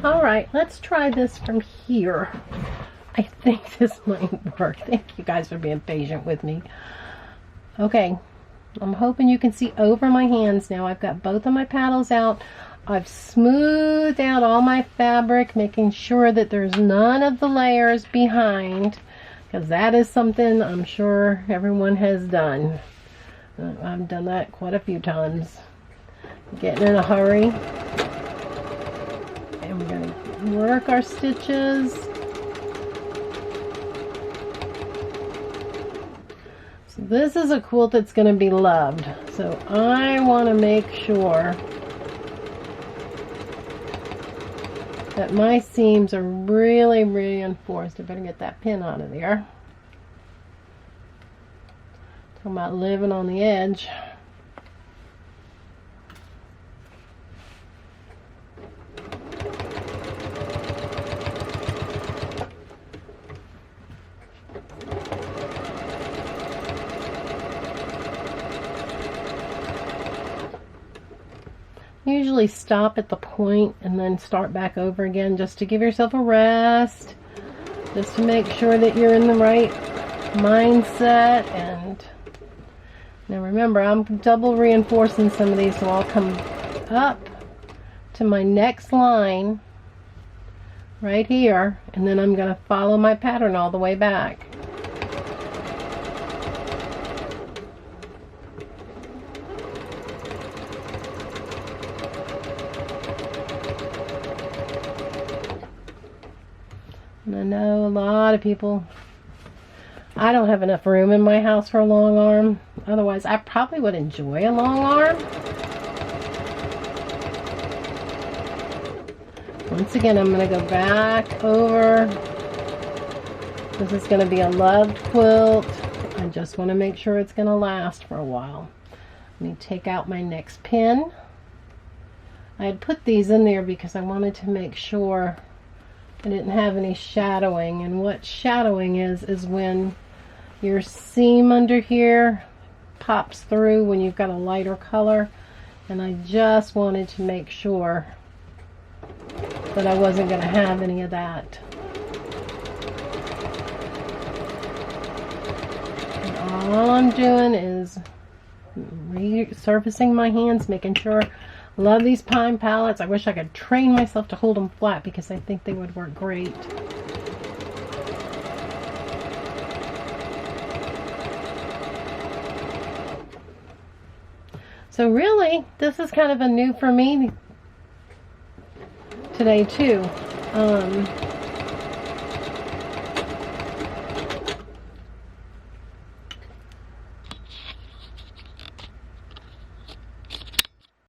All right, let's try this from here. I think this might work. Thank you guys for being patient with me. Okay, I'm hoping you can see over my hands now. I've got both of my paddles out. I've smoothed out all my fabric, making sure that there's none of the layers behind, because that is something I'm sure everyone has done. I've done that quite a few times. Getting in a hurry. And we're going to work our stitches. So this is a quilt that's going to be loved. So I want to make sure that my seams are really reinforced. I better get that pin out of there. Talking about living on the edge. Usually stop at the point and then start back over again, just to give yourself a rest, just to make sure that you're in the right mindset. And now remember, I'm double reinforcing some of these, so I'll come up to my next line right here, and then I'm going to follow my pattern all the way back. And I know a lot of people, I don't have enough room in my house for a long arm. Otherwise, I probably would enjoy a long arm. Once again, I'm going to go back over. This is going to be a loved quilt. I just want to make sure it's going to last for a while. Let me take out my next pin. I had put these in there because I wanted to make sure I didn't have any shadowing. And what shadowing is when your seam under here pops through when you've got a lighter color. And I just wanted to make sure that I wasn't going to have any of that. And all I'm doing is resurfacing my hands, making sure. I love these pine palettes. I wish I could train myself to hold them flat because I think they would work great. So really, this is kind of a new for me today too.